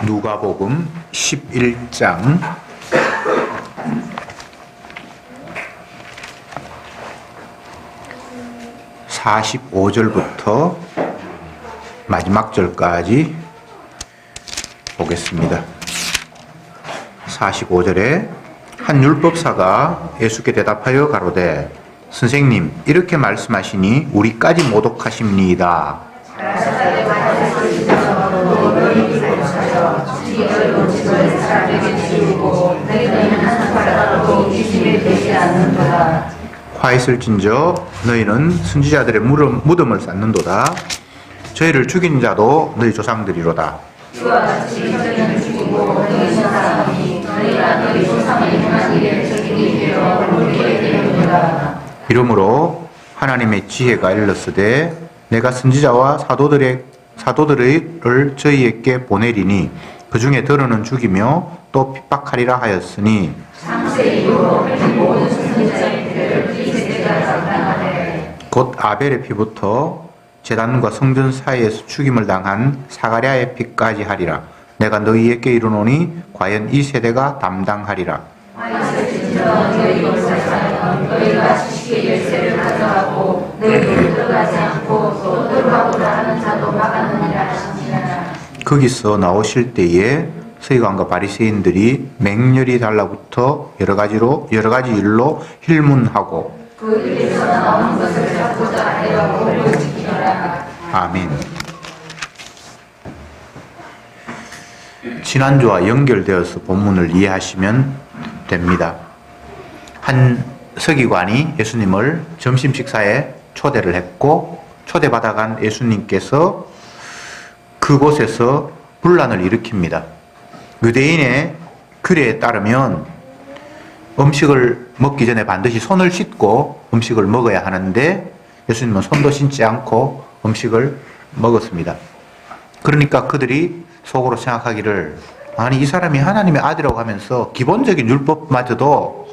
누가복음 11장 45절부터 마지막 절까지 보겠습니다. 45절에 한 율법사가 예수께 대답하여 가로되 선생님 이렇게 말씀하시니 우리까지 모독하십니다. 화 있을진저 너희는 선지자들의 무덤을 쌓는도다. 저희를 죽인 자도 너희 조상들이로다. 이러므로 하나님의 지혜가 일렀으되 내가 선지자와 사도들을 저희에게 보내리니 그 중에 더러는 죽이며 또 핍박하리라 하였으니 곧 아벨의 피부터 제단과 성전 사이에서 죽임을 당한 사가랴의 피까지 하리라. 내가 너희에게 이르노니 과연 이 세대가 담당하리라. 너희가 지식의 열쇠를 가져가고 너희를 들어가지 않고 또 들어가고자 하는 자도 막았느니라 하시니라. 거기서 나오실 때에 서기관과 바리새인들이 맹렬히 달라붙어 여러 가지 일로 힐문하고 그 일에서 나오는 것을 잡고자 하려고 보여주기라. 아멘. 지난주와 연결되어서 본문을 이해하시면 됩니다. 한 서기관이 예수님을 점심 식사에 초대를 했고 초대받아간 예수님께서 그곳에서 분란을 일으킵니다. 유대인의 규례에 따르면 음식을 먹기 전에 반드시 손을 씻고 음식을 먹어야 하는데 예수님은 손도 씻지 않고 음식을 먹었습니다. 그러니까 그들이 속으로 생각하기를 아니 이 사람이 하나님의 아들이라고 하면서 기본적인 율법마저도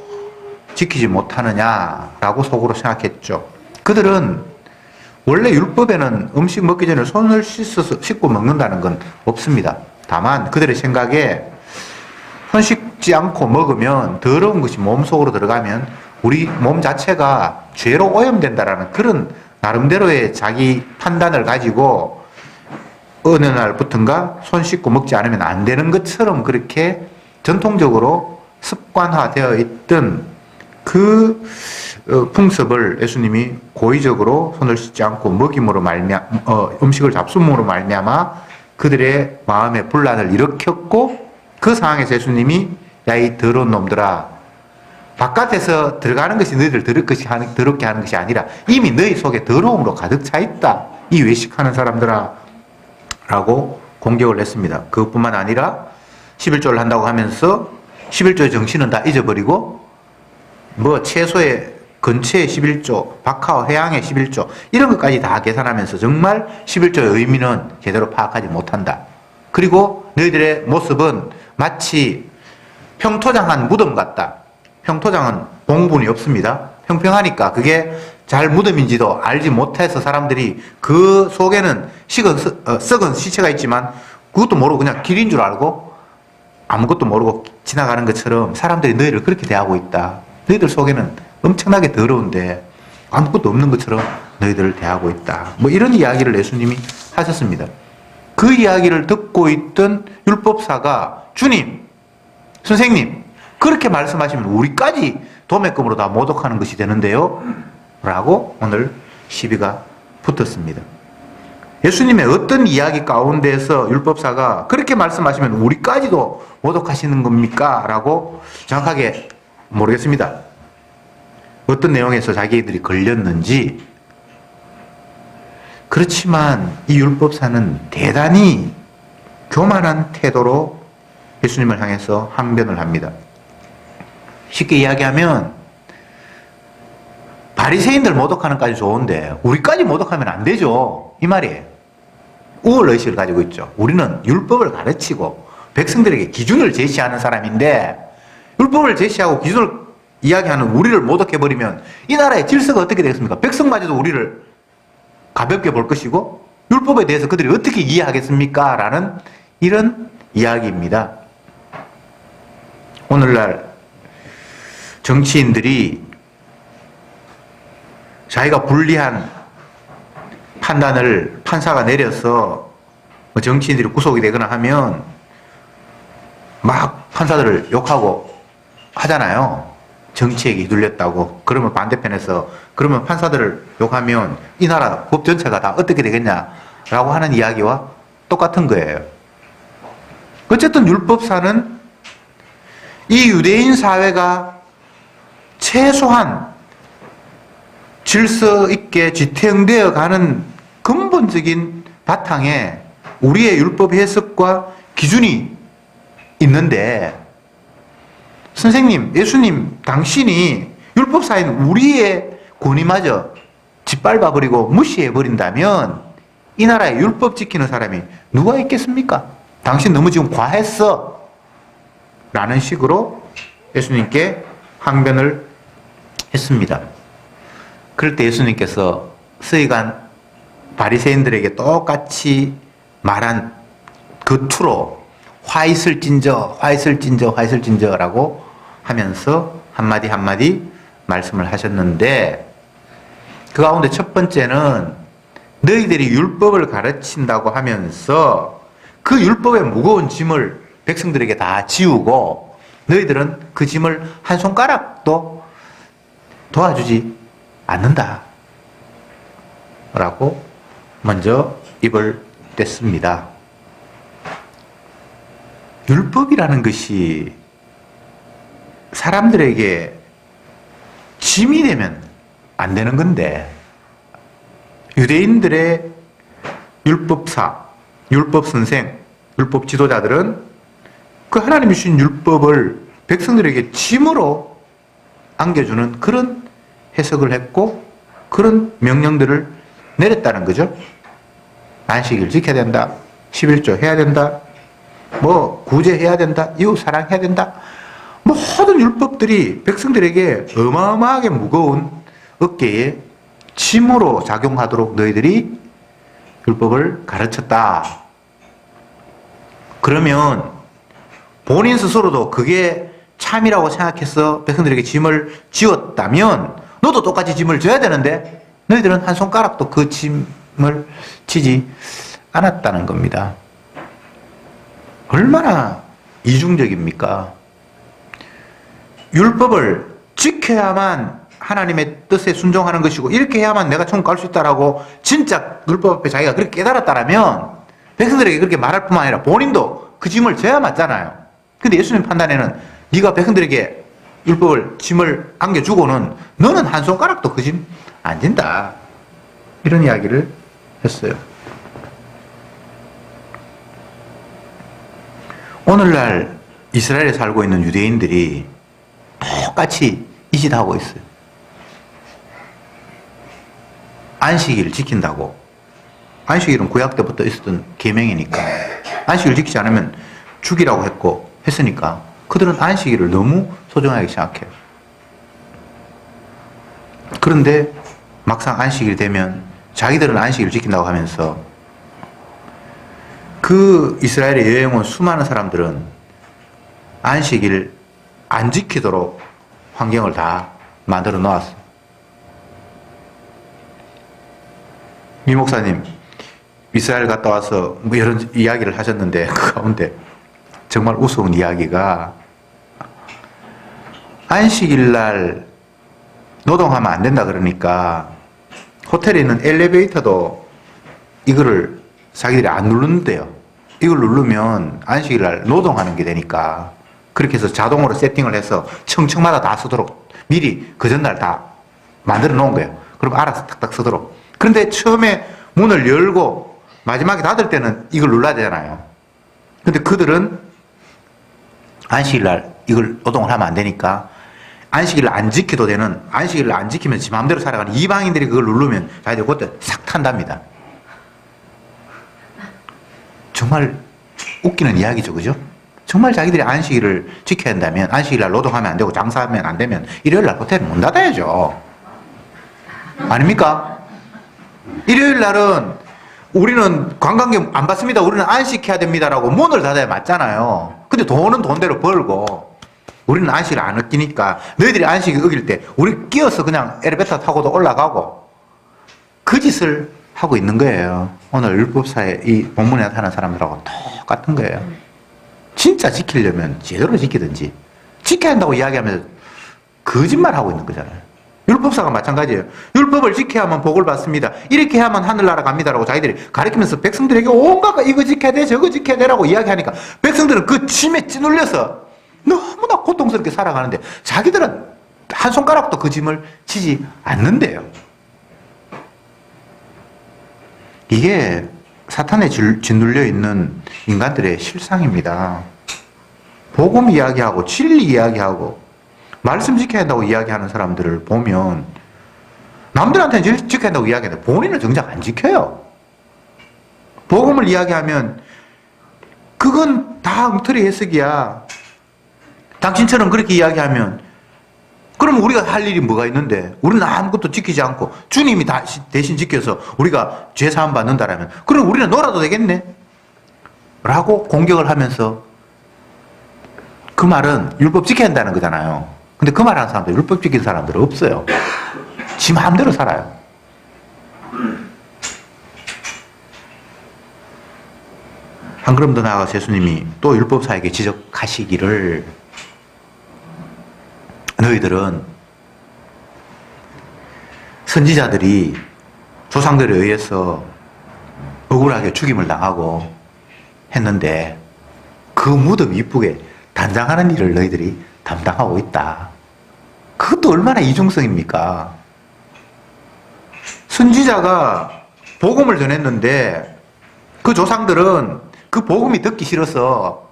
지키지 못하느냐라고 속으로 생각했죠. 그들은 원래 율법에는 음식 먹기 전에 손을 씻고 먹는다는 건 없습니다. 다만 그들의 생각에 손 씻지 않고 먹으면 더러운 것이 몸속으로 들어가면 우리 몸 자체가 죄로 오염된다라는 그런 나름대로의 자기 판단을 가지고 어느 날부턴가 손 씻고 먹지 않으면 안 되는 것처럼 그렇게 전통적으로 습관화되어 있던 그 풍습을 예수님이 고의적으로 손을 씻지 않고 먹임으로 음식을 잡수므로 말미암아 그들의 마음에 분란을 일으켰고 그 상황에서 예수님이 야 이 더러운 놈들아 바깥에서 들어가는 것이 너희들 더럽게 하는 것이 아니라 이미 너희 속에 더러움으로 가득 차 있다. 이 외식하는 사람들아 라고 공격을 했습니다. 그것뿐만 아니라 11조를 한다고 하면서 11조의 정신은 다 잊어버리고 채소의 근처의 11조, 박하와 해양의 11조 이런 것까지 다 계산하면서 정말 11조의 의미는 제대로 파악하지 못한다. 그리고 너희들의 모습은 마치 평토장한 무덤 같다. 평토장은 봉분이 없습니다. 평평하니까 그게 잘 무덤인지도 알지 못해서 사람들이 그 속에는 썩은 시체가 있지만 그것도 모르고 그냥 길인 줄 알고 아무것도 모르고 지나가는 것처럼 사람들이 너희를 그렇게 대하고 있다. 너희들 속에는 엄청나게 더러운데 아무것도 없는 것처럼 너희들을 대하고 있다. 이런 이야기를 예수님이 하셨습니다. 그 이야기를 듣고 있던 율법사가 주님, 선생님 그렇게 말씀하시면 우리까지 도매금으로 다 모독하는 것이 되는데요 라고 오늘 시비가 붙었습니다. 예수님의 어떤 이야기 가운데서 율법사가 그렇게 말씀하시면 우리까지도 모독하시는 겁니까? 라고 정확하게 모르겠습니다. 어떤 내용에서 자기들이 걸렸는지. 그렇지만 이 율법사는 대단히 교만한 태도로 예수님을 향해서 항변을 합니다. 쉽게 이야기하면 바리새인들 모독하는 까지 좋은데 우리까지 모독하면 안 되죠. 이 말이에요. 우월의식을 가지고 있죠. 우리는 율법을 가르치고 백성들에게 기준을 제시하는 사람인데 율법을 제시하고 기준을 이야기하는 우리를 모독해버리면 이 나라의 질서가 어떻게 되겠습니까? 백성마저도 우리를 가볍게 볼 것이고 율법에 대해서 그들이 어떻게 이해하겠습니까? 라는 이런 이야기입니다. 오늘날 정치인들이 자기가 불리한 판단을 판사가 내려서 정치인들이 구속이 되거나 하면 막 판사들을 욕하고 하잖아요. 정치에 휘둘렸다고. 그러면 반대편에서 그러면 판사들을 욕하면 이 나라 법 전체가 다 어떻게 되겠냐라고 하는 이야기와 똑같은 거예요. 어쨌든 율법사는 이 유대인 사회가 최소한 질서 있게 지탱되어 가는 근본적인 바탕에 우리의 율법 해석과 기준이 있는데, 선생님, 예수님, 당신이 율법사인 우리의 권위마저 짓밟아버리고 무시해버린다면 이 나라에 율법 지키는 사람이 누가 있겠습니까? 당신 너무 지금 과했어 라는 식으로 예수님께 항변을 했습니다. 그럴 때 예수님께서 서기관 바리새인들에게 똑같이 말한 그 투로 화 있을진저 라고 하면서 한마디 한마디 말씀을 하셨는데, 그 가운데 첫 번째는 너희들이 율법을 가르친다고 하면서 그 율법의 무거운 짐을 백성들에게 다 지우고 너희들은 그 짐을 한 손가락도 도와주지 않는다 라고 먼저 입을 뗐습니다. 율법이라는 것이 사람들에게 짐이 되면 안 되는 건데, 유대인들의 율법사, 율법 선생, 율법 지도자들은 그 하나님이 주신 율법을 백성들에게 짐으로 안겨주는 그런 해석을 했고 그런 명령들을 내렸다는 거죠. 안식일 지켜야 된다, 11조 해야 된다, 뭐 구제해야 된다, 이웃 사랑해야 된다, 모든 율법들이 백성들에게 어마어마하게 무거운 어깨에 짐으로 작용하도록 너희들이 율법을 가르쳤다. 그러면 본인 스스로도 그게 참이라고 생각해서 백성들에게 짐을 지었다면 너도 똑같이 짐을 져야 되는데 너희들은 한 손가락도 그 짐을 지지 않았다는 겁니다. 얼마나 이중적입니까? 율법을 지켜야만 하나님의 뜻에 순종하는 것이고 이렇게 해야만 내가 천국 갈 수 있다라고 진짜 율법 앞에 자기가 그렇게 깨달았다라면 백성들에게 그렇게 말할 뿐만 아니라 본인도 그 짐을 져야 맞잖아요. 근데 예수님 판단에는 네가 백성들에게 율법을 짐을 안겨주고는 너는 한 손가락도 그 짐 안 진다, 이런 이야기를 했어요. 오늘날 이스라엘에 살고 있는 유대인들이 똑같이 이 짓 하고 있어요. 안식일을 지킨다고. 안식일은 구약 때부터 있었던 계명이니까 안식일을 지키지 않으면 죽이라고 했으니까 그들은 안식일을 너무 소중하게 생각해요. 그런데 막상 안식일이 되면 자기들은 안식일을 지킨다고 하면서 그 이스라엘에 여행 온 수많은 사람들은 안식일 안 지키도록 환경을 다 만들어 놓았어요. 미 목사님 이스라엘 갔다 와서 뭐 이런 이야기를 하셨는데 그 가운데 정말 우스운 이야기가, 안식일 날 노동하면 안 된다 그러니까 호텔에 있는 엘리베이터도 이거를 자기들이 안 누르는데요. 이걸 누르면 안식일 날 노동하는 게 되니까 그렇게 해서 자동으로 세팅을 해서 층층마다 다 쓰도록 미리 그 전날 다 만들어 놓은 거예요. 그럼 알아서 탁탁 쓰도록. 그런데 처음에 문을 열고 마지막에 닫을 때는 이걸 눌러야 되잖아요. 근데 그들은 안식일 날 이걸 노동을 하면 안 되니까 안식일을 안 지켜도 되는, 안식일을 안 지키면 지 마음대로 살아가는 이방인들이 그걸 누르면 자기들 그때 싹 탄답니다. 정말 웃기는 이야기죠, 그죠? 정말 자기들이 안식일을 지켜야 한다면 안식일 날 노동하면 안 되고 장사하면 안 되면 일요일 날 호텔 문 닫아야죠. 아닙니까? 일요일 날은 우리는 관광객 안 받습니다. 우리는 안식해야 됩니다라고 문을 닫아야 맞잖아요. 근데 돈은 돈대로 벌고 우리는 안식을 안 어기니까 너희들이 안식을 어길 때 우리 끼어서 그냥 엘리베이터 타고도 올라가고 그 짓을 하고 있는 거예요. 오늘 율법사에 이 본문에 나타나는 사람들하고 똑같은 거예요. 진짜 지키려면 제대로 지키든지 지켜야 한다고 이야기하면서 거짓말하고 있는 거잖아요. 율법사가 마찬가지예요. 율법을 지켜야 하면 복을 받습니다. 이렇게 하면 하늘나라 갑니다라고 자기들이 가르치면서 백성들에게 온갖 이거 지켜야 돼 저거 지켜야 되라고 이야기하니까 백성들은 그 짐에 찌눌려서 너무나 고통스럽게 살아가는데 자기들은 한 손가락도 그 짐을 지지 않는데요. 이게 사탄에 짓눌려 있는 인간들의 실상입니다. 복음 이야기하고 진리 이야기하고 말씀 지켜야 한다고 이야기하는 사람들을 보면 남들한테는 지켜야 한다고 이야기하는데 본인은 정작 안 지켜요. 복음을 이야기하면 그건 다 엉터리 해석이야. 당신처럼 그렇게 이야기하면 그러면 우리가 할 일이 뭐가 있는데 우리는 아무것도 지키지 않고 주님이 대신 지켜서 우리가 죄사함 받는다라면 그럼 우리는 놀아도 되겠네? 라고 공격을 하면서 그 말은 율법 지켜야 한다는 거잖아요. 근데 그 말하는 사람들, 율법 지키는 사람들은 없어요. 지 마음대로 살아요. 한 걸음 더 나아가서 예수님이 또 율법사에게 지적하시기를 너희들은 선지자들이 조상들에 의해서 억울하게 죽임을 당하고 했는데 그 무덤 이쁘게 단장하는 일을 너희들이 담당하고 있다. 그것도 얼마나 이중성입니까? 선지자가 복음을 전했는데 그 조상들은 그 복음이 듣기 싫어서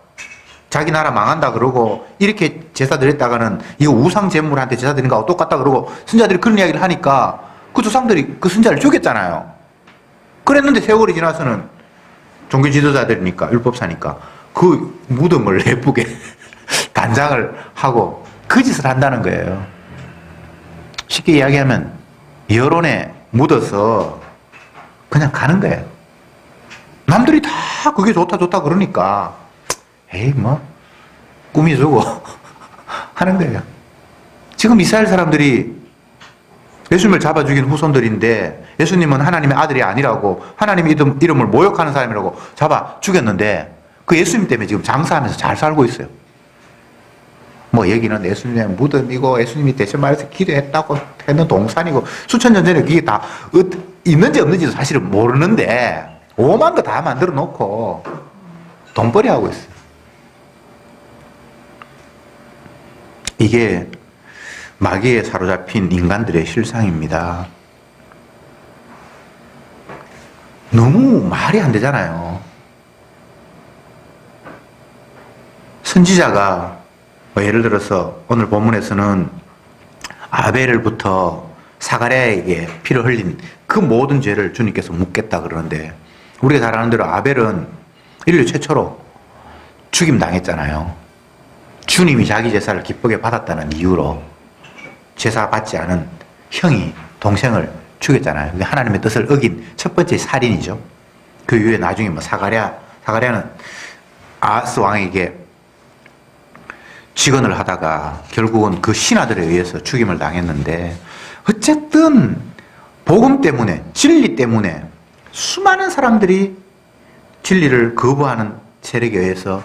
자기 나라 망한다 그러고 이렇게 제사 드렸다가는 이거 우상 제물한테 제사 드린 거하고 똑같다 그러고 선지자들이 그런 이야기를 하니까 그 조상들이 그 선지자를 죽였잖아요. 그랬는데 세월이 지나서는 종교 지도자들이니까 율법사니까 그 무덤을 예쁘게 단장을 하고 그 짓을 한다는 거예요. 쉽게 이야기하면 여론에 묻어서 그냥 가는 거예요. 남들이 다 그게 좋다 그러니까 에이 뭐 꾸미주고 하는 거예요. 지금 이스라엘 사람들이 예수님을 잡아 죽인 후손들인데 예수님은 하나님의 아들이 아니라고 하나님의 이름을 모욕하는 사람이라고 잡아 죽였는데 그 예수님 때문에 지금 장사하면서 잘 살고 있어요. 뭐 얘기는 예수님의 무덤이고 예수님이 대신 말해서 기도했다고 했는 동산이고 수천 년 전에 그게 다 있는지 없는지도 사실은 모르는데 오만 거 다 만들어 놓고 돈벌이 하고 있어요. 이게 마귀에 사로잡힌 인간들의 실상입니다. 너무 말이 안 되잖아요. 선지자가 예를 들어서 오늘 본문에서는 아벨부터 사가랴에게 피를 흘린 그 모든 죄를 주님께서 묻겠다 그러는데 우리가 잘 아는 대로 아벨은 인류 최초로 죽임 당했잖아요. 주님이 자기 제사를 기쁘게 받았다는 이유로 제사 받지 않은 형이 동생을 죽였잖아요. 그게 하나님의 뜻을 어긴 첫 번째 살인이죠. 그 이후에 나중에 뭐 사가랴는 아하스 왕에게 직언을 하다가 결국은 그 신하들에 의해서 죽임을 당했는데 어쨌든 복음 때문에 진리 때문에 수많은 사람들이 진리를 거부하는 세력에 의해서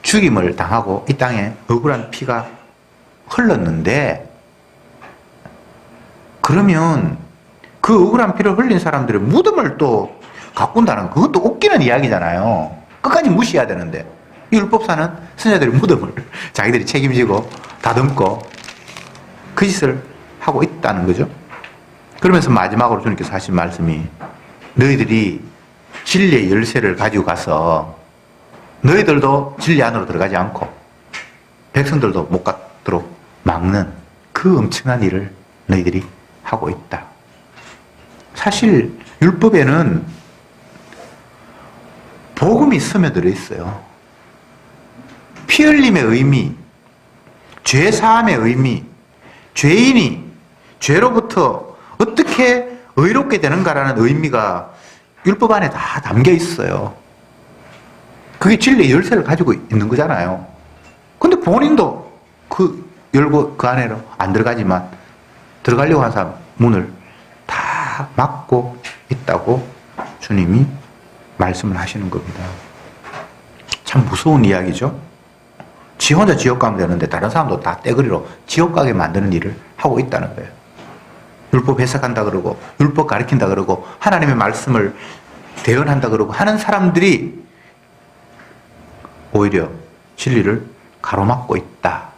죽임을 당하고 이 땅에 억울한 피가 흘렀는데 그러면 그 억울한 피를 흘린 사람들의 무덤을 또 가꾼다는 그것도 웃기는 이야기잖아요. 끝까지 무시해야 되는데 이 율법사는 선자들의 무덤을 자기들이 책임지고 다듬고 그 짓을 하고 있다는 거죠. 그러면서 마지막으로 주님께서 하신 말씀이 너희들이 진리의 열쇠를 가지고 가서 너희들도 진리 안으로 들어가지 않고 백성들도 못 가도록 막는 그 엄청난 일을 너희들이 하고 있다. 사실 율법에는 복음이 스며들어 있어요. 피 흘림의 의미, 죄 사함의 의미, 죄인이 죄로부터 어떻게 의롭게 되는가라는 의미가 율법 안에 다 담겨 있어요. 그게 진리의 열쇠를 가지고 있는 거잖아요. 근데 본인도 열고 그 안에로 안 들어가지만 들어가려고 하는 사람 문을 다 막고 있다고 주님이 말씀을 하시는 겁니다. 참 무서운 이야기죠. 지 혼자 지옥 가면 되는데 다른 사람도 다 떼거리로 지옥 가게 만드는 일을 하고 있다는 거예요. 율법 해석한다 그러고 율법 가르친다 그러고 하나님의 말씀을 대언한다 그러고 하는 사람들이 오히려 진리를 가로막고 있다.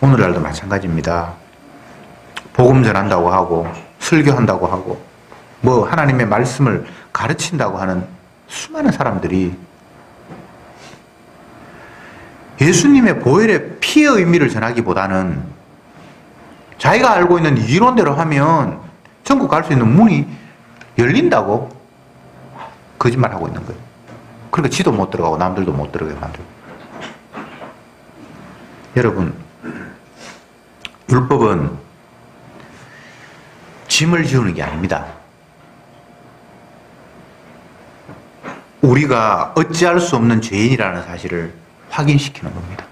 오늘날도 마찬가지입니다. 복음 전한다고 하고 설교한다고 하고 하나님의 말씀을 가르친다고 하는 수많은 사람들이 예수님의 보혈의 피의 의미를 전하기보다는 자기가 알고 있는 이론대로 하면 천국 갈 수 있는 문이 열린다고 거짓말하고 있는 거예요. 그러니까 지도 못 들어가고 남들도 못 들어가게 만들고. 여러분, 율법은 짐을 지우는 게 아닙니다. 우리가 어찌할 수 없는 죄인이라는 사실을 확인시키는 겁니다.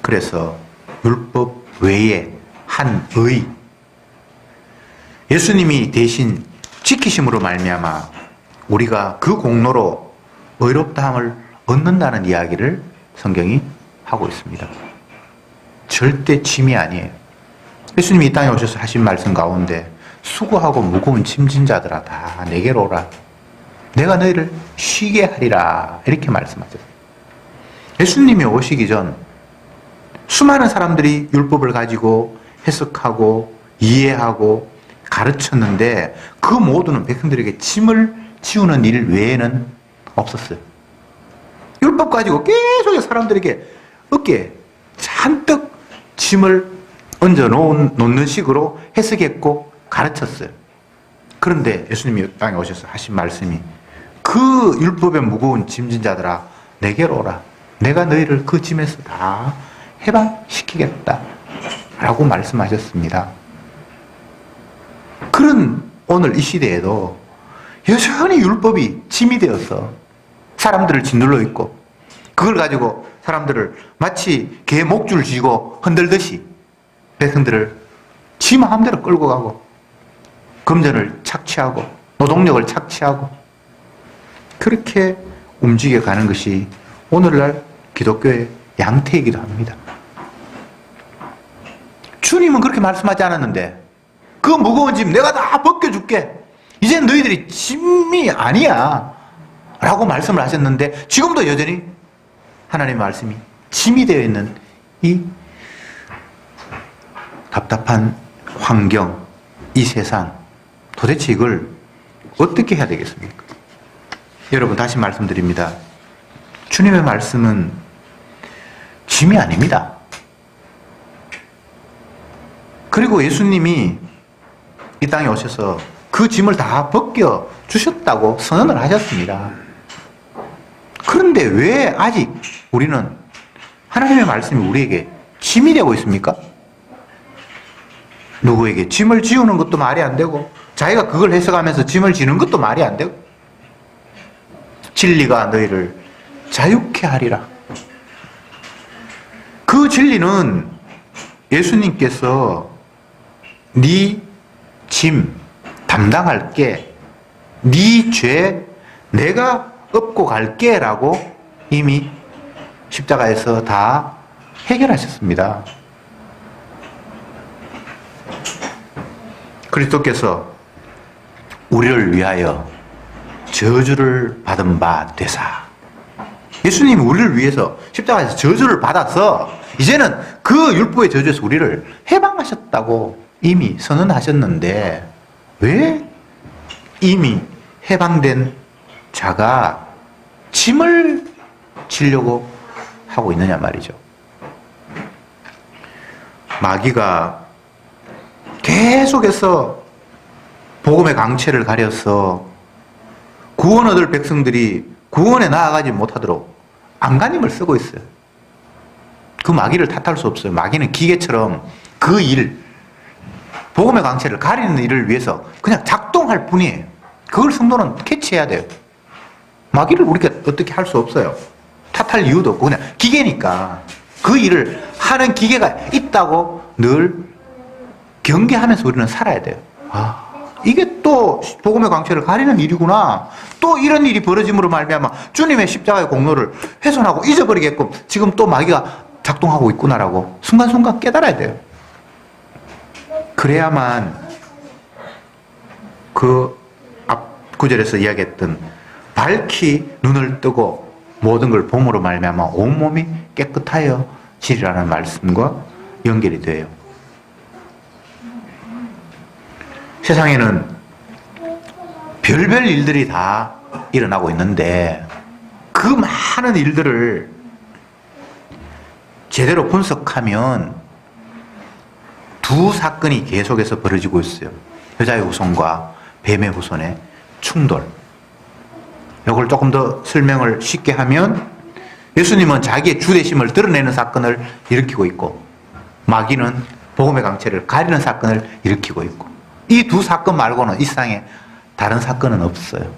그래서 율법 외에 한 의, 예수님이 대신 지키심으로 말미암아 우리가 그 공로로 의롭다함을 얻는다는 이야기를 성경이 하고 있습니다. 절대 짐이 아니에요. 예수님이 이 땅에 오셔서 하신 말씀 가운데 수고하고 무거운 짐진 자들아 다 내게로 오라. 내가 너희를 쉬게 하리라. 이렇게 말씀하셨어요. 예수님이 오시기 전 수많은 사람들이 율법을 가지고 해석하고 이해하고 가르쳤는데 그 모두는 백성들에게 짐을 지우는 일 외에는 없었어요. 율법 가지고 계속 사람들에게 어깨에 잔뜩 짐을 얹어 놓는 식으로 해석했고 가르쳤어요. 그런데 예수님이 땅에 오셔서 하신 말씀이 그 율법에 무거운 짐진 자들아 내게로 오라. 내가 너희를 그 짐에서 다 해방시키겠다 라고 말씀하셨습니다. 그런 오늘 이 시대에도 여전히 율법이 짐이 되어서 사람들을 짓눌러 있고 그걸 가지고 사람들을 마치 개 목줄 쥐고 흔들듯이 백성들을 지 마음대로 끌고 가고 금전을 착취하고 노동력을 착취하고 그렇게 움직여가는 것이 오늘날 기독교의 양태이기도 합니다. 주님은 그렇게 말씀하지 않았는데 그 무거운 짐 내가 다 벗겨줄게. 이제 너희들이 짐이 아니야 라고 말씀을 하셨는데 지금도 여전히 하나님의 말씀이 짐이 되어 있는 이 답답한 환경, 이 세상 도대체 이걸 어떻게 해야 되겠습니까? 여러분 다시 말씀드립니다. 주님의 말씀은 짐이 아닙니다. 그리고 예수님이 이 땅에 오셔서 그 짐을 다 벗겨 주셨다고 선언을 하셨습니다. 그런데 왜 아직 우리는 하나님의 말씀이 우리에게 짐이 되고 있습니까? 누구에게 짐을 지우는 것도 말이 안 되고 자기가 그걸 해석하면서 짐을 지는 것도 말이 안 되고 진리가 너희를 자유케 하리라. 그 진리는 예수님께서 네 짐 담당할게, 네 죄 내가 업고 갈게 라고 이미 십자가에서 다 해결하셨습니다. 그리스도께서 우리를 위하여 저주를 받은 바 되사. 예수님이 우리를 위해서 십자가에서 저주를 받아서 이제는 그 율법의 저주에서 우리를 해방하셨다고 이미 선언하셨는데 왜 이미 해방된 자가 짐을 지려고 하고 있느냐 말이죠. 마귀가 계속해서 복음의 강체를 가려서 구원 얻을 백성들이 구원에 나아가지 못하도록 안간힘을 쓰고 있어요. 그 마귀를 탓할 수 없어요. 마귀는 기계처럼 그 일, 복음의 광채를 가리는 일을 위해서 그냥 작동할 뿐이에요. 그걸 성도는 캐치해야 돼요. 마귀를 우리가 어떻게 할 수 없어요. 탓할 이유도 없고 그냥 기계니까 그 일을 하는 기계가 있다고 늘 경계하면서 우리는 살아야 돼요. 아, 이게 또 복음의 광채를 가리는 일이구나. 또 이런 일이 벌어짐으로 말미암아 주님의 십자가의 공로를 훼손하고 잊어버리게끔 지금 또 마귀가 작동하고 있구나라고 순간순간 깨달아야 돼요. 그래야만 그 앞 구절에서 이야기했던 밝히 눈을 뜨고 모든 걸 봄으로 말미암아 온몸이 깨끗하여 지리라는 말씀과 연결이 돼요. 세상에는 별별 일들이 다 일어나고 있는데 그 많은 일들을 제대로 분석하면 두 사건이 계속해서 벌어지고 있어요. 여자의 후손과 뱀의 후손의 충돌. 이걸 조금 더 설명을 쉽게 하면 예수님은 자기의 주되심을 드러내는 사건을 일으키고 있고 마귀는 복음의 강체를 가리는 사건을 일으키고 있고 이 두 사건 말고는 이 세상에 다른 사건은 없어요.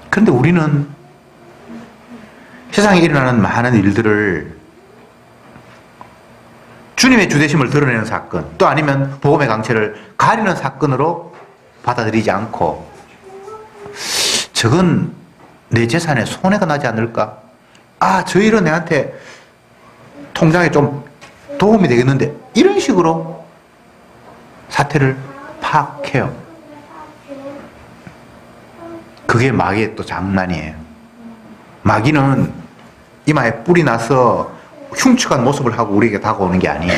그런데 우리는 세상에 일어나는 많은 일들을 주님의 주되심을 드러내는 사건 또 아니면 복음의 강체를 가리는 사건으로 받아들이지 않고 저건 내 재산에 손해가 나지 않을까? 아, 저 일은 내한테 통장에 좀 도움이 되겠는데 이런 식으로 사태를 파악해요. 그게 마귀의 또 장난이에요. 마귀는 이마에 뿔이 나서 흉측한 모습을 하고 우리에게 다가오는 게 아니에요.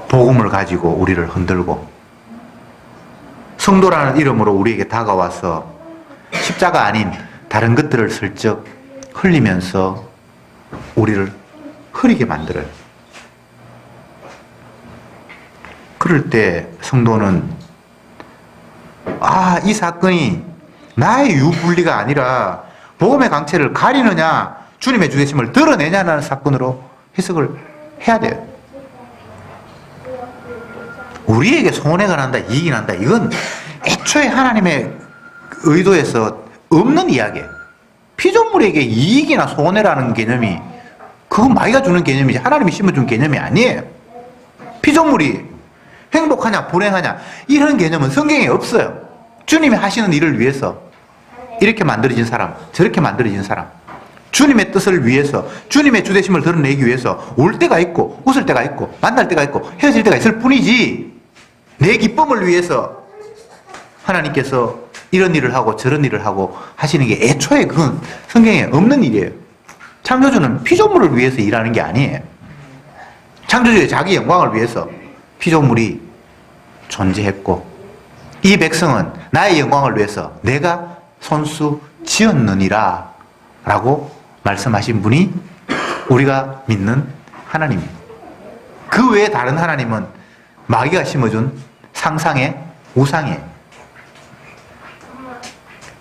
복음을 가지고 우리를 흔들고 성도라는 이름으로 우리에게 다가와서 십자가 아닌 다른 것들을 슬쩍 흘리면서 우리를 흐리게 만들어요. 그럴 때 성도는 이 사건이 나의 유불리가 아니라 복음의 강체를 가리느냐 주님의 주되심을 드러내냐는 사건으로 해석을 해야 돼요. 우리에게 손해가 난다, 이익이 난다. 이건 애초에 하나님의 의도에서 없는 이야기예요. 피조물에게 이익이나 손해라는 개념이 그건 마귀가 주는 개념이지 하나님이 심어준 개념이 아니에요. 피조물이 행복하냐 불행하냐 이런 개념은 성경에 없어요. 주님이 하시는 일을 위해서 이렇게 만들어진 사람, 저렇게 만들어진 사람, 주님의 뜻을 위해서 주님의 주되심을 드러내기 위해서 올 때가 있고 웃을 때가 있고 만날 때가 있고 헤어질 때가 있을 뿐이지 내 기쁨을 위해서 하나님께서 이런 일을 하고 저런 일을 하고 하시는 게 애초에 그건 성경에 없는 일이에요. 창조주는 피조물을 위해서 일하는 게 아니에요. 창조주의 자기 영광을 위해서 피조물이 존재했고 이 백성은 나의 영광을 위해서 내가 손수 지었느니라 라고 말씀하신 분이 우리가 믿는 하나님입니다. 그 외에 다른 하나님은 마귀가 심어준 상상의 우상이에요.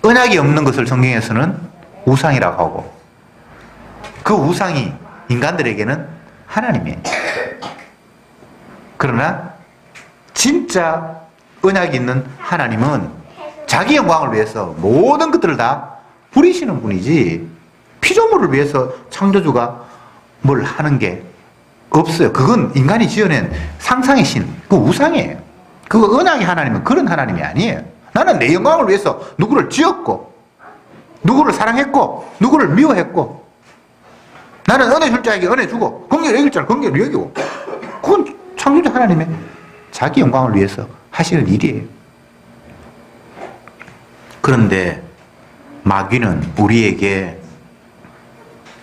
언약이 없는 것을 성경에서는 우상이라고 하고 그 우상이 인간들에게는 하나님이에요. 그러나 진짜 언약이 있는 하나님은 자기 영광을 위해서 모든 것들을 다 부리시는 분이지 피조물을 위해서 창조주가 뭘 하는 게 없어요. 그건 인간이 지어낸 상상의 신, 그 우상이에요. 그 언약의 하나님은 그런 하나님이 아니에요. 나는 내 영광을 위해서 누구를 지었고 누구를 사랑했고 누구를 미워했고 나는 은혜 줄 자에게 은혜 주고 긍휼을 여길 자는 긍휼을 여기고 그건 창조주 하나님의 자기 영광을 위해서 하시는 일이에요. 그런데 마귀는 우리에게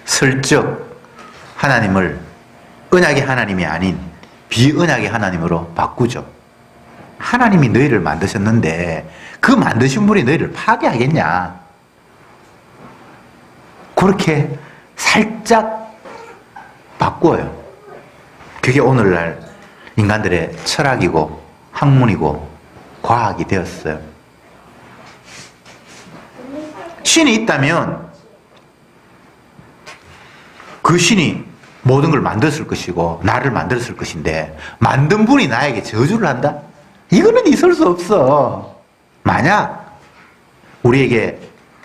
슬쩍 하나님을 언약의 하나님이 아닌 비언약의 하나님으로 바꾸죠. 하나님이 너희를 만드셨는데 그 만드신 분이 너희를 파괴하겠냐. 그렇게 살짝 바꿔요. 그게 오늘날 인간들의 철학이고 학문이고 과학이 되었어요. 신이 있다면 그 신이 모든 걸 만들었을 것이고 나를 만들었을 것인데 만든 분이 나에게 저주를 한다? 이거는 있을 수 없어. 만약 우리에게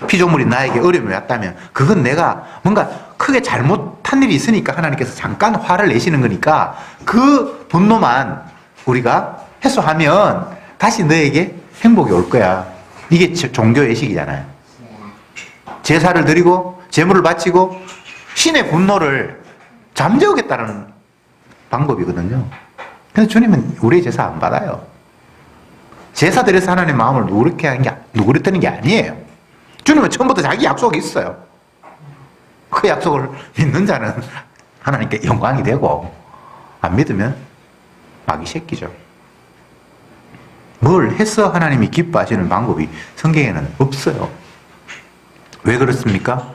피조물이 나에게 어려움이 왔다면 그건 내가 뭔가 크게 잘못한 일이 있으니까 하나님께서 잠깐 화를 내시는 거니까 그 분노만 우리가 해소하면 다시 너에게 행복이 올 거야. 이게 종교 의식이잖아요. 제사를 드리고 제물을 바치고 신의 분노를 잠재우겠다는 방법이거든요. 근데 주님은 우리의 제사 안 받아요. 제사 드려서 하나님의 마음을 누그럽게 게 아니에요. 주님은 처음부터 자기 약속이 있어요. 그 약속을 믿는 자는 하나님께 영광이 되고 안 믿으면 마귀 새끼죠. 뭘 해서 하나님이 기뻐하시는 방법이 성경에는 없어요. 왜 그렇습니까?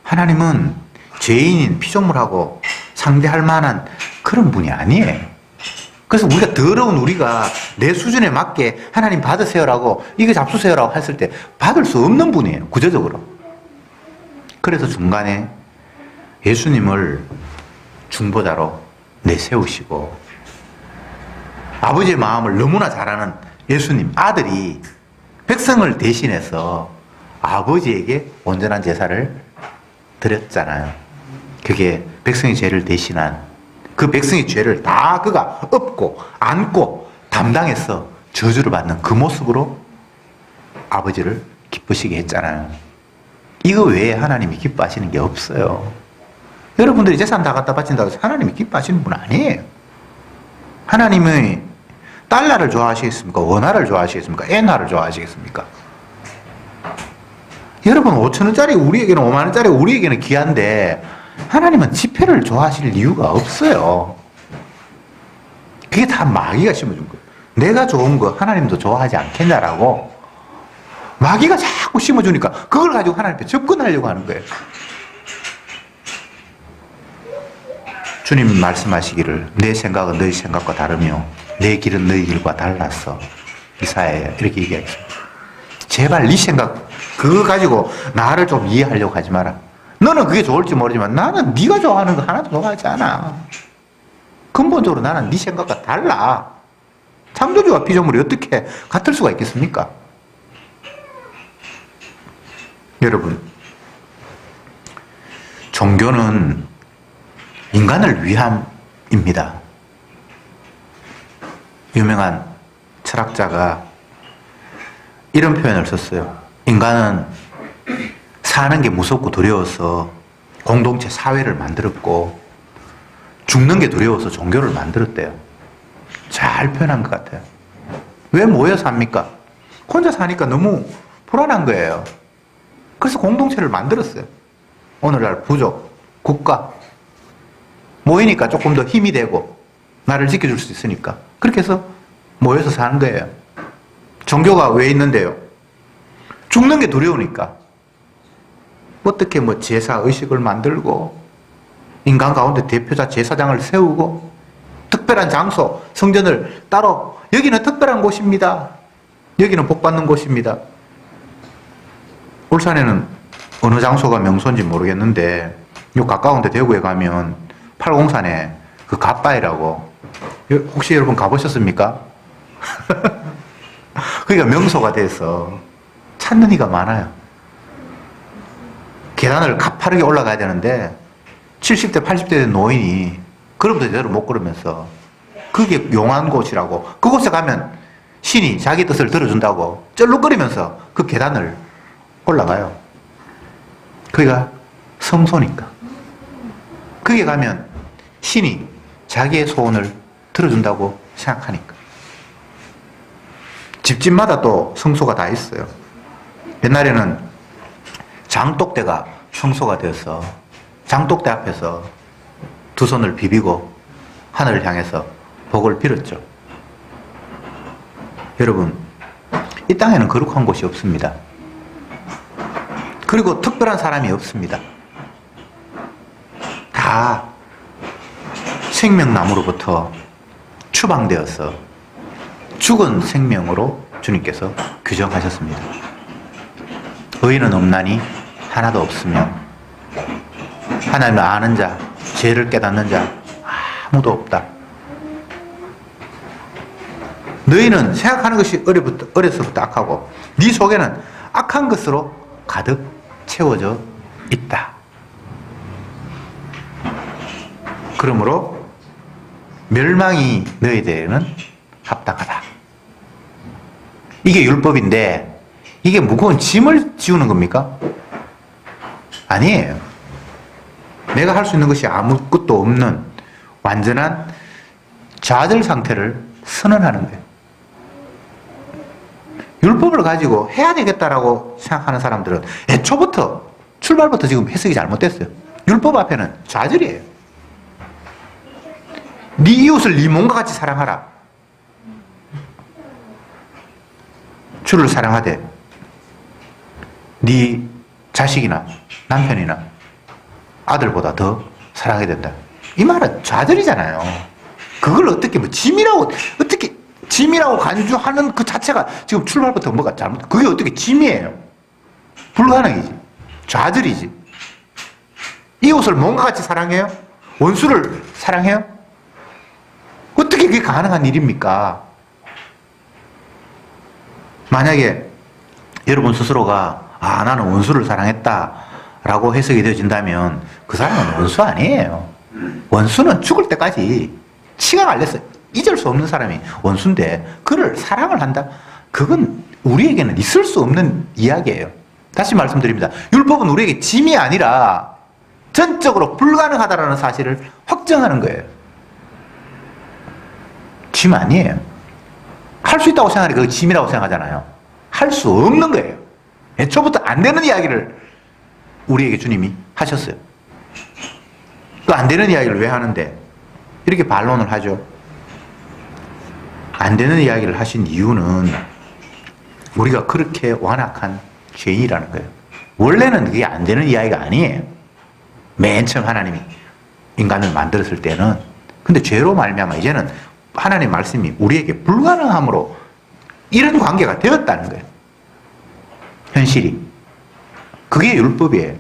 하나님은 죄인인 피조물하고 상대할 만한 그런 분이 아니에요. 그래서 우리가 더러운 우리가 내 수준에 맞게 하나님 받으세요라고 이거 잡수세요라고 했을 때 받을 수 없는 분이에요. 구조적으로. 그래서 중간에 예수님을 중보자로 내세우시고 아버지의 마음을 너무나 잘 아는 예수님 아들이 백성을 대신해서 아버지에게 온전한 제사를 드렸잖아요. 그게 백성의 죄를 대신한 그 백성의 죄를 다 그가 업고 안고 담당해서 저주를 받는 그 모습으로 아버지를 기쁘시게 했잖아요. 이거 외에 하나님이 기뻐하시는 게 없어요. 여러분들이 재산 다 갖다 바친다고 해서 하나님이 기뻐하시는 분 아니에요. 하나님의 달러를 좋아하시겠습니까? 원화를 좋아하시겠습니까? 엔화를 좋아하시겠습니까? 여러분 5,000원짜리 우리에게는 5만원짜리 우리에게는 귀한데 하나님은 지폐를 좋아하실 이유가 없어요. 그게 다 마귀가 심어준 거예요. 내가 좋은 거 하나님도 좋아하지 않겠냐라고 마귀가 자꾸 심어주니까 그걸 가지고 하나님 앞에 접근하려고 하는 거예요. 주님 말씀하시기를 내 생각은 너희 생각과 다르며 내 길은 너희 길과 달랐어. 이사야에 이렇게 얘기하겠습니다. 제발 네 생각 그거 가지고 나를 좀 이해하려고 하지 마라. 너는 그게 좋을지 모르지만 나는 네가 좋아하는 거 하나도 좋아하지 않아. 근본적으로 나는 네 생각과 달라. 창조주와 피조물이 어떻게 같을 수가 있겠습니까? 여러분, 종교는 인간을 위함입니다. 유명한 철학자가 이런 표현을 썼어요. 인간은 사는 게 무섭고 두려워서 공동체 사회를 만들었고 죽는 게 두려워서 종교를 만들었대요. 잘 표현한 것 같아요. 왜 모여 삽니까? 혼자 사니까 너무 불안한 거예요. 그래서 공동체를 만들었어요. 오늘날 부족, 국가 모이니까 조금 더 힘이 되고 나를 지켜줄 수 있으니까 그렇게 해서 모여서 사는 거예요. 종교가 왜 있는데요? 죽는 게 두려우니까. 어떻게 제사 의식을 만들고 인간 가운데 대표자 제사장을 세우고 특별한 장소, 성전을 따로 여기는 특별한 곳입니다. 여기는 복받는 곳입니다. 울산에는 어느 장소가 명소인지 모르겠는데 요 가까운 데 대구에 가면 팔공산에 그 갓바위라고 혹시 여러분 가보셨습니까? 그러니까 명소가 돼서 찾는 이가 많아요. 계단을 가파르게 올라가야 되는데 70대 80대 된 노인이 걸음도 제대로 못 걸으면서 그게 용한 곳이라고 그곳에 가면 신이 자기 뜻을 들어준다고 쩔룩거리면서 그 계단을 올라가요. 그게 성소니까. 거기에 가면 신이 자기의 소원을 들어준다고 생각하니까. 집집마다 또 성소가 다 있어요. 옛날에는 장독대가 성소가 되어서 장독대 앞에서 두 손을 비비고 하늘을 향해서 복을 빌었죠. 여러분, 이 땅에는 거룩한 곳이 없습니다. 그리고 특별한 사람이 없습니다. 다 생명나무로부터 추방되어서 죽은 생명으로 주님께서 규정하셨습니다. 의인은 없나니 하나도 없으며 하나님을 아는 자 죄를 깨닫는 자 아무도 없다. 너희는 생각하는 것이 어려서부터 악하고 네 속에는 악한 것으로 가득 채워져 있다. 그러므로 멸망이 너희들에게는 합당하다. 이게 율법인데 이게 무거운 짐을 지우는 겁니까? 아니에요. 내가 할 수 있는 것이 아무것도 없는 완전한 좌절 상태를 선언하는 거예요. 율법을 가지고 해야 되겠다라고 생각하는 사람들은 애초부터 출발부터 지금 해석이 잘못됐어요. 율법 앞에는 좌절이에요. 네 이웃을 네 몸과 같이 사랑하라. 주를 사랑하되 네 자식이나 남편이나 아들보다 더 사랑해야 된다. 이 말은 좌절이잖아요. 그걸 어떻게 짐이라고 간주하는 그 자체가 지금 출발부터 뭐가 잘못, 그게 어떻게 짐이에요? 불가능이지. 좌절이지. 이웃을 몸과 같이 사랑해요? 원수를 사랑해요? 어떻게 그게 가능한 일입니까? 만약에 여러분 스스로가 나는 원수를 사랑했다라고 해석이 되어진다면 그 사람은 원수 아니에요. 원수는 죽을 때까지 치가 갈렸어요. 잊을 수 없는 사람이 원수인데 그를 사랑을 한다? 그건 우리에게는 있을 수 없는 이야기예요. 다시 말씀드립니다. 율법은 우리에게 짐이 아니라 전적으로 불가능하다는 사실을 확정하는 거예요. 짐 아니에요. 할 수 있다고 생각하니까 그거 짐이라고 생각하잖아요. 할 수 없는 거예요. 애초부터 안 되는 이야기를 우리에게 주님이 하셨어요. 그 안 되는 이야기를 왜 하는데? 이렇게 반론을 하죠. 안 되는 이야기를 하신 이유는 우리가 그렇게 완악한 죄인이라는 거예요. 원래는 그게 안 되는 이야기가 아니에요. 맨 처음 하나님이 인간을 만들었을 때는. 근데 죄로 말미암아 이제는 하나님 말씀이 우리에게 불가능함으로 이런 관계가 되었다는 거예요. 현실이. 그게 율법이에요.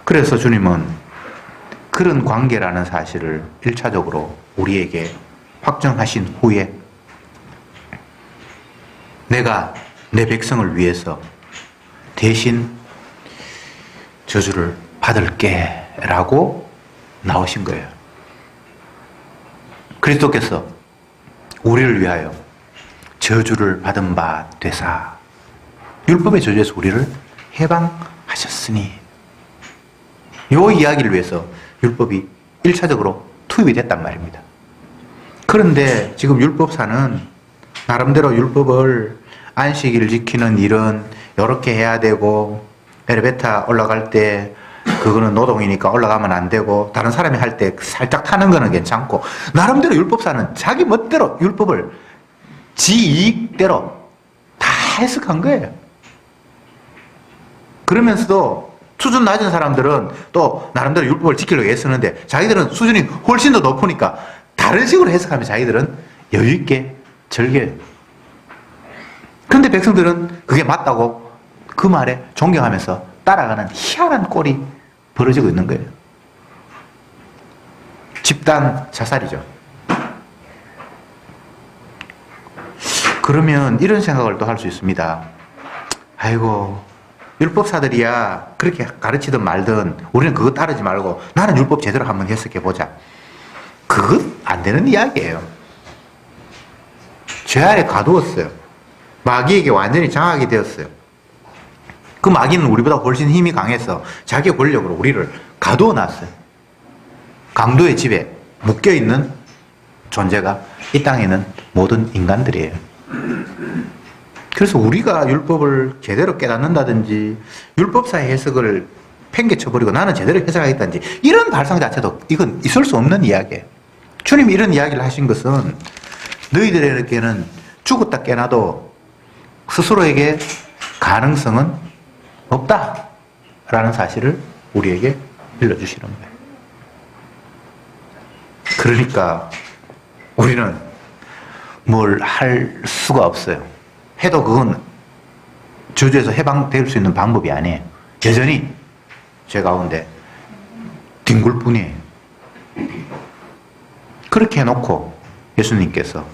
그래서 주님은 그런 관계라는 사실을 1차적으로 우리에게 확정하신 후에 내가 내 백성을 위해서 대신 저주를 받을게 라고 나오신 거예요. 그리스도께서 우리를 위하여 저주를 받은 바 되사 율법의 저주에서 우리를 해방하셨으니 이 이야기를 위해서 율법이 1차적으로 투입이 됐단 말입니다. 그런데 지금 율법사는 나름대로 율법을 안식일을 지키는 일은 이렇게 해야 되고 엘리베이터 올라갈 때 그거는 노동이니까 올라가면 안 되고 다른 사람이 할 때 살짝 타는 거는 괜찮고 나름대로 율법사는 자기 멋대로 율법을 지 이익대로 다 해석한 거예요. 그러면서도 수준 낮은 사람들은 또 나름대로 율법을 지키려고 애쓰는데 자기들은 수준이 훨씬 더 높으니까 다른 식으로 해석하면 자기들은 여유 있게 즐겨요. 그런데 백성들은 그게 맞다고 그 말에 존경하면서 따라가는 희한한 꼴이 벌어지고 있는 거예요. 집단 자살이죠. 그러면 이런 생각을 또 할 수 있습니다. 아이고, 율법사들이야 그렇게 가르치든 말든 우리는 그거 따르지 말고 나는 율법 제대로 한번 해석해보자. 그건 안 되는 이야기예요. 죄 아래 가두었어요. 마귀에게 완전히 장악이 되었어요. 그 마귀는 우리보다 훨씬 힘이 강해서 자기의 권력으로 우리를 가두어 놨어요. 강도의 집에 묶여있는 존재가 이 땅에 있는 모든 인간들이에요. 그래서 우리가 율법을 제대로 깨닫는다든지 율법사의 해석을 팽개쳐버리고 나는 제대로 해석하겠다든지 이런 발상 자체도 이건 있을 수 없는 이야기예요. 주님이 이런 이야기를 하신 것은 너희들에게는 죽었다 깨나도 스스로에게 가능성은 없다라는 사실을 우리에게 일러주시는 거예요. 그러니까 우리는 뭘 할 수가 없어요. 해도 그건 저주에서 해방될 수 있는 방법이 아니에요. 여전히 죄 가운데 뒹굴뿐이에요. 그렇게 해놓고 예수님께서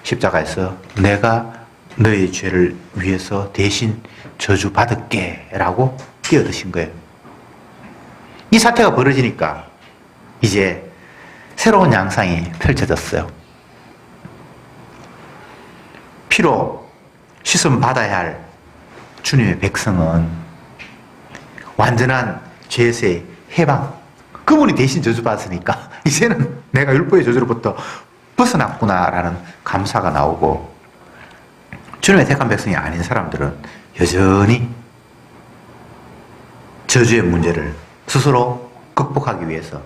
십자가에서 내가 너의 죄를 위해서 대신 저주받을게 라고 뛰어드신 거예요. 이 사태가 벌어지니까 이제 새로운 양상이 펼쳐졌어요. 피로 씻음 받아야 할 주님의 백성은 완전한 죄에서의 해방, 그분이 대신 저주받았으니까 이제는 내가 율법의 저주로부터 벗어났구나라는 감사가 나오고, 주님의 택한 백성이 아닌 사람들은 여전히 저주의 문제를 스스로 극복하기 위해서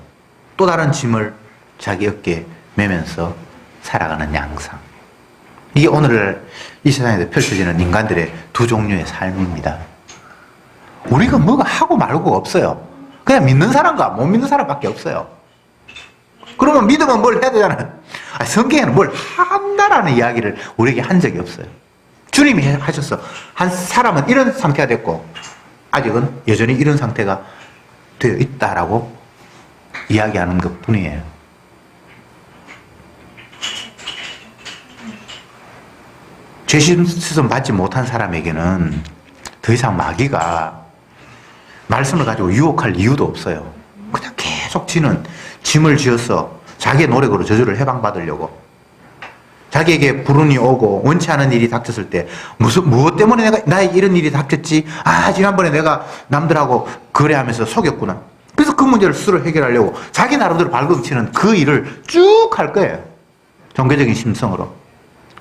또 다른 짐을 자기 어깨에 메면서 살아가는 양상. 이게 오늘 이 세상에서 펼쳐지는 인간들의 두 종류의 삶입니다. 우리가 뭐가 하고 말고 없어요. 그냥 믿는 사람과 못 믿는 사람밖에 없어요. 그러면 믿으면 뭘 해야 되잖아요. 성경에는 뭘 한다라는 이야기를 우리에게 한 적이 없어요. 주님이 하셨어. 한 사람은 이런 상태가 됐고 아직은 여전히 이런 상태가 되어 있다라고 이야기하는 것 뿐이에요. 죄 씻음 받지 못한 사람에게는 더 이상 마귀가 말씀을 가지고 유혹할 이유도 없어요. 그냥 계속 지는 짐을 지어서 자기의 노력으로 저주를 해방받으려고, 자기에게 불운이 오고 원치 않은 일이 닥쳤을 때 무엇 때문에 나에게 이런 일이 닥쳤지? 지난번에 내가 남들하고 거래하면서 속였구나. 그래서 그 문제를 스스로 해결하려고 자기 나름대로 발버둥치는 그 일을 쭉 할 거예요. 종교적인 심성으로.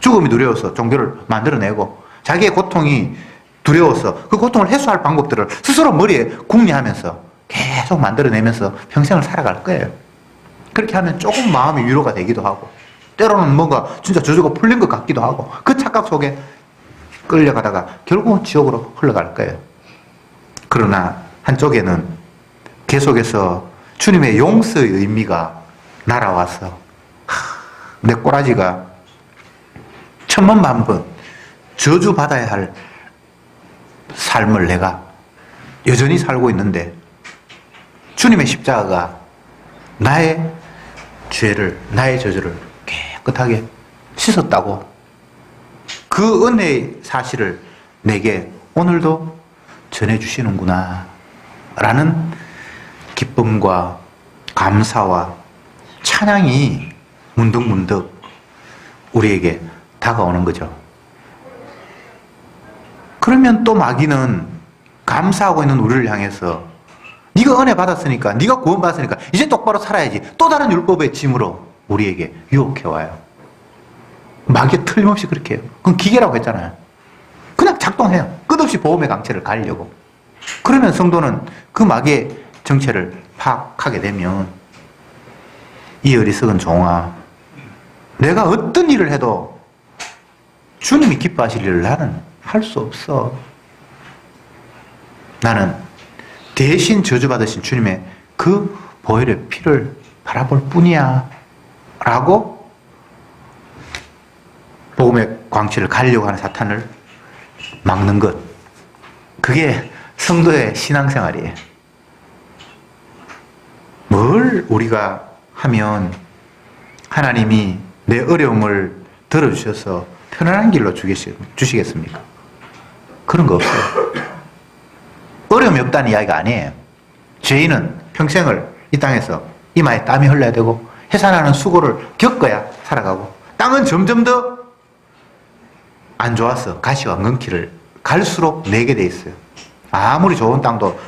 죽음이 두려워서 종교를 만들어내고, 자기의 고통이 두려워서 그 고통을 해소할 방법들을 스스로 머리에 궁리하면서 계속 만들어내면서 평생을 살아갈 거예요. 그렇게 하면 조금 마음이 위로가 되기도 하고, 때로는 뭔가 진짜 저주가 풀린 것 같기도 하고, 그 착각 속에 끌려가다가 결국은 지옥으로 흘러갈 거예요. 그러나 한쪽에는 계속해서 주님의 용서의 의미가 날아와서 내 꼬라지가 천번 만번 저주받아야 할 삶을 내가 여전히 살고 있는데 주님의 십자가가 나의 죄를, 나의 저주를 깨끗하게 씻었다고, 그 은혜의 사실을 내게 오늘도 전해주시는구나 라는 기쁨과 감사와 찬양이 문득문득 우리에게 다가오는 거죠. 그러면 또 마귀는 감사하고 있는 우리를 향해서 네가 은혜 받았으니까, 네가 구원 받았으니까 이제 똑바로 살아야지, 또 다른 율법의 짐으로 우리에게 유혹해와요. 마귀가 틀림없이 그렇게 해요. 그건 기계라고 했잖아요. 그냥 작동해요. 끝없이 보험의 강체를 가려고. 그러면 성도는 그 마귀의 정체를 파악하게 되면, 이 어리석은 종아, 내가 어떤 일을 해도 주님이 기뻐하실 일을 나는 할 수 없어. 나는 대신 저주받으신 주님의 그 보혈의 피를 바라볼 뿐이야 라고 복음의 광채를 가리려고 하는 사탄을 막는 것, 그게 성도의 신앙생활이에요. 뭘 우리가 하면 하나님이 내 어려움을 들어주셔서 편안한 길로 주시겠습니까? 그런 거 없어요. 어려움이 없다는 이야기가 아니에요. 죄인은 평생을 이 땅에서 이마에 땀이 흘러야 되고 해산하는 수고를 겪어야 살아가고, 땅은 점점 더 안 좋아서 가시와 엉겅퀴를 갈수록 내게 돼 있어요. 아무리 좋은 땅도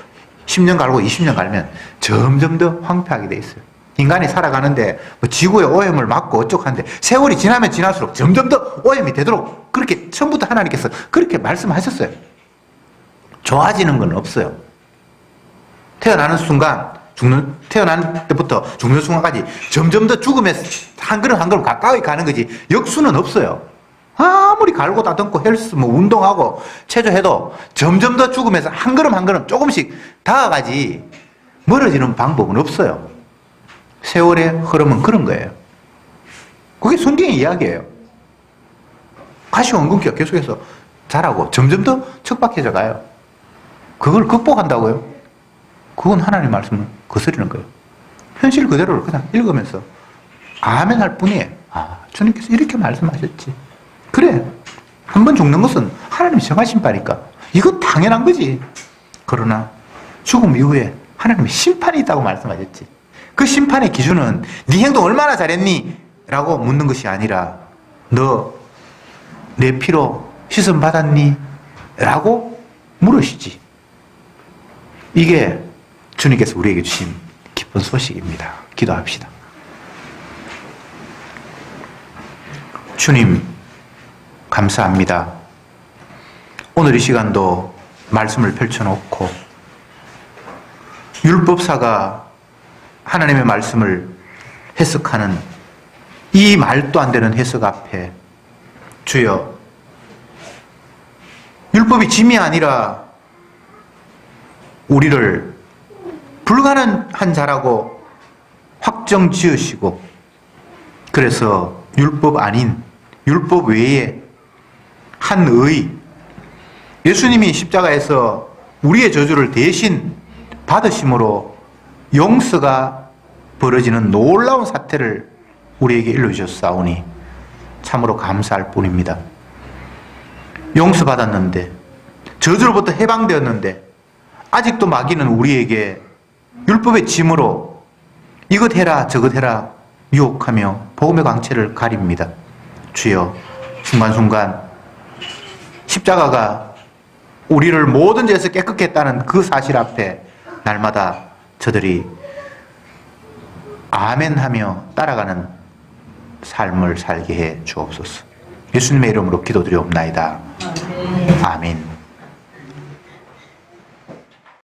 10년 갈고 20년 갈면 점점 더 황폐하게 돼 있어요. 인간이 살아가는데 뭐 지구의 오염을 막고 어쩌고 하는데 세월이 지나면 지날수록 점점 더 오염이 되도록 그렇게 처음부터 하나님께서 그렇게 말씀하셨어요. 좋아지는 건 없어요. 태어나는 순간, 태어난 때부터 죽는 순간까지 점점 더 죽음에 한 걸음 한 걸음 가까이 가는 거지 역수는 없어요. 아무리 갈고 다듬고 헬스 뭐 운동하고 체조해도 점점 더 죽음에서 한 걸음 한 걸음 조금씩 다가가지 멀어지는 방법은 없어요. 세월의 흐름은 그런 거예요. 그게 성경의 이야기예요. 가시와 엉겅퀴가 계속해서 자라고 점점 더 척박해져 가요. 그걸 극복한다고요? 그건 하나님 말씀을 거스르는 거예요. 현실 그대로를 그냥 읽으면서 아멘 할 뿐이에요. 아, 주님께서 이렇게 말씀하셨지. 그래. 한 번 죽는 것은 하나님이 정하신 바니까. 이건 당연한 거지. 그러나 죽음 이후에 하나님의 심판이 있다고 말씀하셨지. 그 심판의 기준은 네 행동 얼마나 잘했니? 라고 묻는 것이 아니라 너 내 피로 씻음 받았니? 라고 물으시지. 이게 주님께서 우리에게 주신 기쁜 소식입니다. 기도합시다. 주님, 감사합니다. 오늘 이 시간도 말씀을 펼쳐놓고 율법사가 하나님의 말씀을 해석하는 이 말도 안 되는 해석 앞에 주여, 율법이 짐이 아니라 우리를 불가능한 자라고 확정 지으시고, 그래서 율법 아닌 율법 외에 한 의, 예수님이 십자가에서 우리의 저주를 대신 받으심으로 용서가 벌어지는 놀라운 사태를 우리에게 일러주셨사오니 참으로 감사할 뿐입니다. 용서받았는데, 저주로부터 해방되었는데 아직도 마귀는 우리에게 율법의 짐으로 이것 해라 저것 해라 유혹하며 복음의 광채를 가립니다. 주여, 순간순간 십자가가 우리를 모든 죄에서 깨끗게 했다는 그 사실 앞에 날마다 저들이 아멘 하며 따라가는 삶을 살게 해 주옵소서. 예수님의 이름으로 기도드리옵나이다. 아멘.